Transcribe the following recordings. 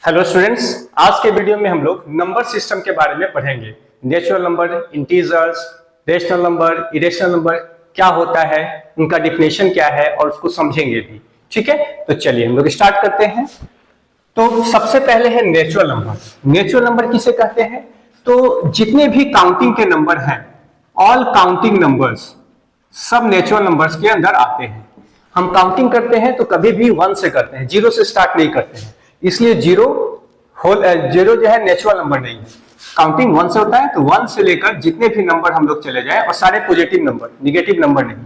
Hello students, आज के video में हम लोग नंबर सिस्टम के बारे में पढ़ेंगे। Natural number, integers, rational number, irrational number क्या होता है, उनका डिफिनेशन क्या है और उसको समझेंगे भी। ठीक है, तो चलिए हम लोग स्टार्ट करते हैं। तो सबसे पहले है नेचुरल नंबर। नेचुरल नंबर किसे कहते हैं? तो जितने भी काउंटिंग के नंबर हैं, ऑल काउंटिंग नंबर्स सब नेचुरल नंबर्स के अंदर आते हैं। हम काउंटिंग करते हैं तो कभी भी 1 से करते हैं, 0 से स्टार्ट नहीं करते हैं, इसलिए जीरो जो है नेचुरल नंबर नहीं है। काउंटिंग 1 से होता है, तो 1 से लेकर जितने भी नंबर हम लोग चले जाएं, और सारे पॉजिटिव नंबर, निगेटिव नंबर नहीं।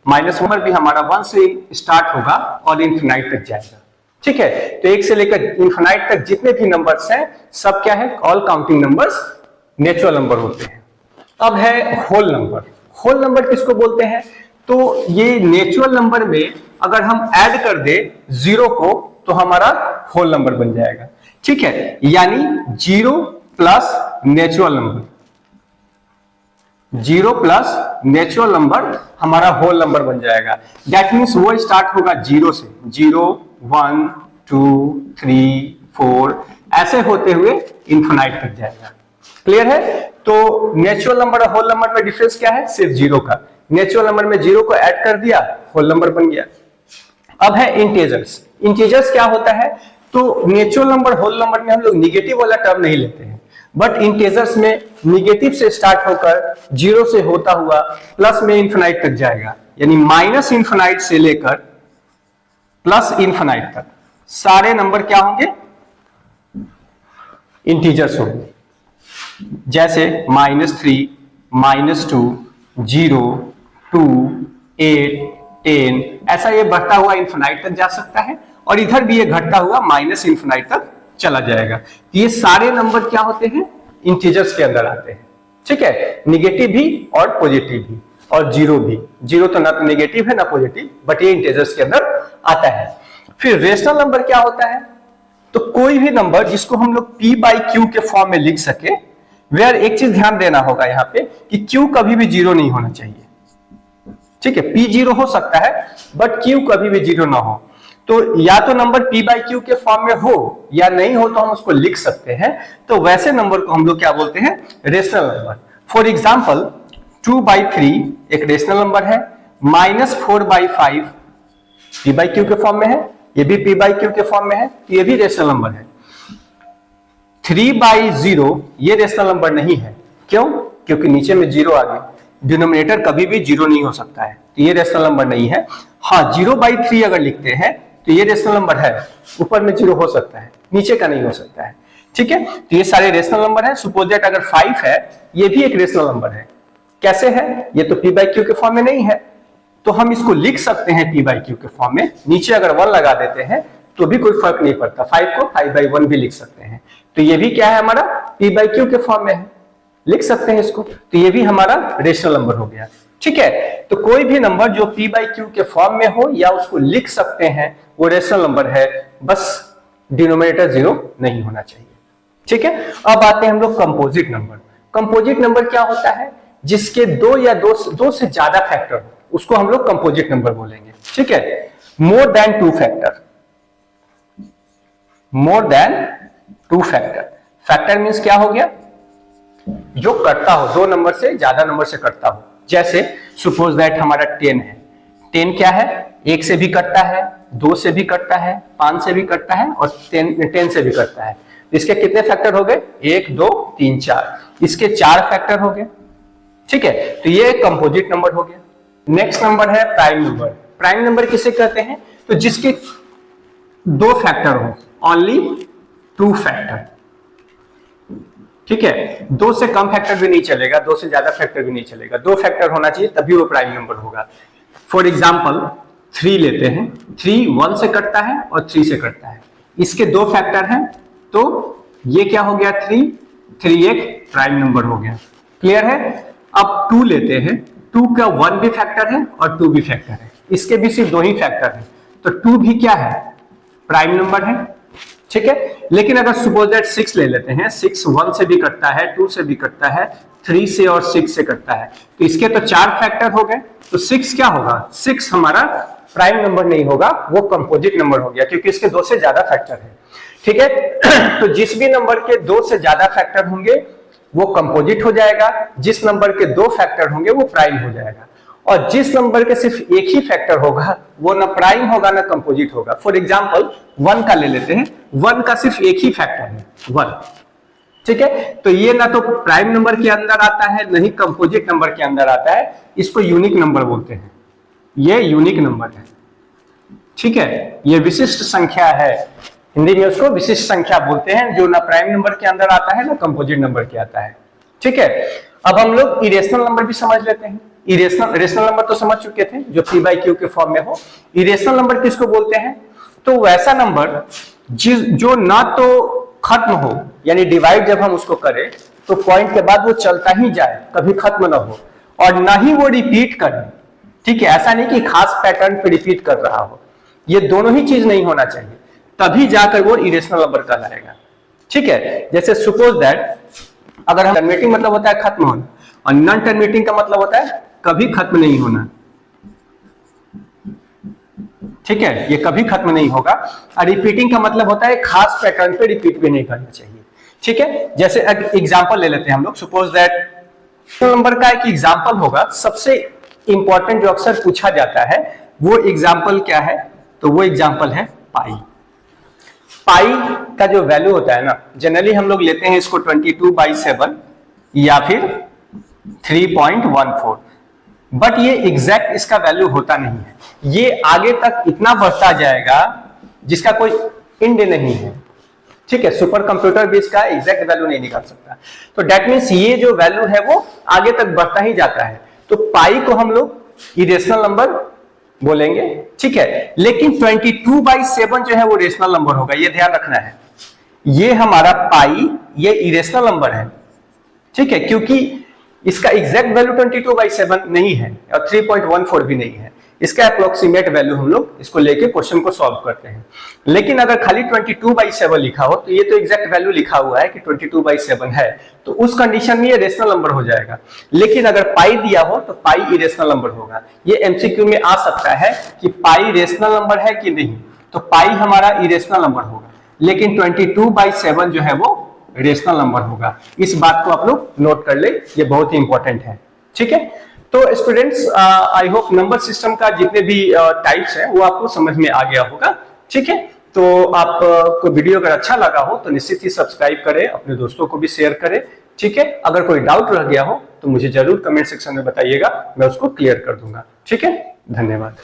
माइनस नंबर भी हमारा 1 से स्टार्ट होगा और इन्फिनाइट तक जाएगा। ठीक है, तो 1 से लेकर इन्फिनाइट तक जितने भी नंबर्स हैं सब क्या है? All counting numbers natural number होते हैं। अब है होल नंबर। होल नंबर किसको बोलते हैं? तो ये नेचुरल नंबर में अगर हम ऐड कर दे 0 को तो हमारा होल नंबर बन जाएगा। ठीक है, यानी 0 plus natural number, 0 plus natural number हमारा होल नंबर बन जाएगा। दैट मीन्स वो स्टार्ट होगा 0 से, 0 1 2 3 4 ऐसे होते हुए इन्फिनाइट तक जाएगा। क्लियर है? तो नेचुरल नंबर और होल नंबर में डिफरेंस क्या है? सिर्फ 0 का। नेचुरल नंबर में 0 को ऐड कर दिया, होल नंबर बन गया। अब है इंटीजर्स। इंटीजर्स क्या होता है? तो नेचुरल नंबर, होल नंबर में हम लोग निगेटिव वाला टर्म नहीं लेते हैं, बट इंटीजर्स में निगेटिव से स्टार्ट होकर 0 से होता हुआ प्लस में इन्फिनाइट तक जाएगा। यानी माइनस इन्फिनाइट से लेकर प्लस इन्फिनाइट तक सारे नंबर क्या होंगे? इंटीजर्स होंगे। जैसे -3, -2, 0, 2, 8, 10, ऐसा ये बढ़ता हुआ इन्फिनाइट तक जा सकता है, और इधर भी ये घटता हुआ माइनस इन्फिनाइट तक चला जाएगा। ये सारे नंबर क्या होते हैं? इंटीजर्स के अंदर आते हैं। ठीक है, निगेटिव भी और पॉजिटिव भी, और 0 भी। 0 तो ना तो निगेटिव है ना पॉजिटिव, बट ये इंटीजर्स के अंदर आता है। फिर रेशनल नंबर क्या होता है? तो कोई भी नंबर जिसको हम लोग p/q के फॉर्म में लिख सके। वेयर एक चीज ध्यान देना होगा यहाँ पे कि q कभी भी 0 नहीं होना चाहिए। ठीक है, p 0 हो सकता है बट q कभी भी 0 ना हो। तो या तो नंबर p/q के फॉर्म में हो या नहीं हो तो हम उसको लिख सकते हैं। तो वैसे नंबर को हम लोग क्या बोलते हैं? Rational number. फॉर एग्जाम्पल 2/3 एक रेशनल नंबर है, -4/5 p/q के फॉर्म में है, ये भी p/q के फॉर्म में है, तो ये भी रेशनल नंबर है। 3/0 ये रेशनल नंबर नहीं है। क्यों? क्योंकि नीचे में 0 आ गया, डिनोमिनेटर कभी भी 0 नहीं हो सकता है, तो ये रेशनल नंबर नहीं है। हाँ, 0/3 अगर लिखते हैं तो ये रेशनल नंबर है, ऊपर में 0 हो सकता है, नीचे का नहीं हो सकता है। ठीक है, तो ये सारे रेशनल नंबर है। सपोज दैट अगर 5 है, ये भी एक रेशनल नंबर है। कैसे है? ये तो p/q के फॉर्म में नहीं है, तो हम इसको लिख सकते हैं p/q के फॉर्म में। नीचे अगर 1 लगा देते हैं तो भी कोई फर्क नहीं पड़ता, 5 को 5/1 भी लिख सकते हैं। तो ये भी क्या है? हमारा p/q के फॉर्म में है, लिख सकते हैं इसको, तो ये भी हमारा रेशनल नंबर हो गया। ठीक है, तो कोई भी नंबर जो p/q के फॉर्म में हो या उसको लिख सकते हैं वो रेशनल नंबर है, बस डिनोमिनेटर 0 नहीं होना चाहिए। ठीक है, अब आते हैं हम लोग कंपोजिट नंबर। कंपोजिट नंबर क्या होता है? जिसके 2 या 2 से ज्यादा फैक्टर हो, उसको हम लोग कंपोजिट नंबर बोलेंगे। ठीक है, more than 2 factor, more than 2 factor. Factor means क्या हो गया? जो कटता हो, 2 नंबर से ज्यादा नंबर से कटता हो। जैसे सपोज दैट हमारा 10 है। 10 क्या है? 1 से भी कटता है, 2 से भी कटता है, 5 से भी कटता है, और 10 से भी कटता है। इसके कितने फैक्टर हो गए? 1 2 3 4, इसके 4 फैक्टर हो गए। ठीक है, तो ये कंपोजिट नंबर हो गया। नेक्स्ट नंबर है प्राइम नंबर। प्राइम नंबर किसे कहते हैं? तो जिसके 2 फैक्टर हो, ओनली 2 फैक्टर। ठीक है, 2 से कम फैक्टर भी नहीं चलेगा, 2 से ज्यादा फैक्टर भी नहीं चलेगा, 2 फैक्टर होना चाहिए तभी वो प्राइम नंबर होगा। फॉर एग्जाम्पल 3 लेते हैं। 3 1 से कटता है और 3 से कटता है, इसके 2 फैक्टर हैं, तो ये क्या हो गया? 3 एक प्राइम नंबर हो गया। क्लियर है? अब 2 लेते हैं। 2 का 1 भी फैक्टर है और 2 भी फैक्टर है, इसके भी सिर्फ 2 ही फैक्टर है, तो 2 भी क्या है? प्राइम नंबर है। ठीक है, लेकिन अगर सपोज दैट 6 ले लेते हैं। 6 1 से भी कटता है, 2 से भी कटता है, 3 से और 6 से कटता है, तो इसके तो 4 फैक्टर हो गए, तो 6 क्या होगा? 6 हमारा प्राइम नंबर नहीं होगा, वो कंपोजिट नंबर हो गया, क्योंकि इसके 2 से ज्यादा फैक्टर है। ठीक है, तो जिस भी नंबर के 2 से ज्यादा फैक्टर होंगे वो कंपोजिट हो जाएगा, जिस नंबर के 2 फैक्टर होंगे वो प्राइम हो जाएगा, और जिस नंबर के सिर्फ एक ही फैक्टर होगा वो ना प्राइम होगा ना कंपोजिट होगा। फॉर एग्जांपल 1 का ले लेते हैं, 1 का सिर्फ एक ही फैक्टर है 1। ठीक है, तो ये ना तो प्राइम नंबर के अंदर आता है ना ही कंपोजिट नंबर के अंदर आता है, इसको यूनिक नंबर बोलते हैं, ये यूनिक नंबर है। ठीक है, ये विशिष्ट संख्या है, हिंदी में उसको विशिष्ट संख्या बोलते हैं, जो ना प्राइम नंबर के अंदर आता है ना कंपोजिट नंबर के आता है। ठीक है, अब हम लोग इरेशनल नंबर भी समझ लेते हैं। रेशनल नंबर तो समझ चुके थे, जो p बाई क्यू के फॉर्म में हो। इरेशनल नंबर किसको बोलते हैं? तो वैसा नंबर जो ना तो खत्म हो, यानी डिवाइड जब हम उसको करें तो पॉइंट के बाद वो चलता ही जाए, कभी खत्म ना हो, और ना ही वो रिपीट करे। ठीक है, ऐसा नहीं कि खास पैटर्न पे रिपीट कर रहा हो, ये दोनों ही चीज नहीं होना चाहिए, तभी जाकर वो इरेशनल नंबर कहलाएगा। ठीक है, जैसे सपोज दैट अगर हम टर्मिनेटिंग मतलब होता है खत्म होना, और नॉन टर्मिनेटिंग का मतलब होता है कभी खत्म नहीं होना। ठीक है, ये कभी खत्म नहीं होगा। और रिपीटिंग का मतलब होता है खास पैटर्न पे रिपीट भी नहीं करना चाहिए। ठीक है, जैसे एग्जांपल ले लेते हैं हम लोग, सपोज दैट नंबर का एक एग्जांपल होगा, सबसे इंपॉर्टेंट जो अक्सर पूछा जाता है वो एग्जांपल क्या है? तो वो एग्जांपल है पाई। पाई का जो वैल्यू होता है ना, जनरली हम लोग लेते हैं इसको 22/7 या फिर 3.14, बट ये एग्जैक्ट इसका वैल्यू होता नहीं है, ये आगे तक इतना बढ़ता जाएगा जिसका कोई एंड नहीं है। ठीक है, सुपर कंप्यूटर भी इसका एग्जैक्ट वैल्यू नहीं निकाल सकता, तो दैट मीन्स ये जो वैल्यू है वो आगे तक बढ़ता ही जाता है। तो पाई को हम लोग इरेशनल नंबर बोलेंगे। ठीक है, लेकिन 22/7 जो है वो रेशनल नंबर होगा, ये ध्यान रखना है। ये हमारा पाई ये इरेशनल नंबर है। ठीक है, क्योंकि इसका एग्जैक्ट वैल्यू 22/7 नहीं है और 3.14 भी नहीं है, इसका अप्रोक्सीमेट वैल्यू हम लोग इसको लेके क्वेश्चन को सॉल्व करते हैं। लेकिन अगर खाली 22/7 लिखा हो तो ये तो एग्जैक्ट वैल्यू लिखा हुआ है कि 22/7 है, तो उस कंडीशन में ये रेशनल नंबर हो जाएगा। लेकिन अगर पाई दिया हो तो पाई इरेशनल नंबर होगा। ये एमसीक्यू में आ सकता है कि पाई रेशनल नंबर है कि नहीं, तो पाई हमारा इरेशनल नंबर होगा, लेकिन 22/7 जो है वो रेशनल नंबर होगा। इस बात को आप लोग नोट कर ले, ये बहुत ही इंपॉर्टेंट है। ठीक है, तो students I hope number system का जितने भी टाइप्स हैं वो आपको समझ में आ गया होगा। ठीक है, तो आपको वीडियो अगर अच्छा लगा हो तो निश्चित ही सब्सक्राइब करें, अपने दोस्तों को भी शेयर करें। ठीक है, अगर कोई डाउट रह गया हो तो मुझे जरूर कमेंट सेक्शन में बताइएगा, मैं उसको क्लियर कर दूंगा। ठीक है, धन्यवाद।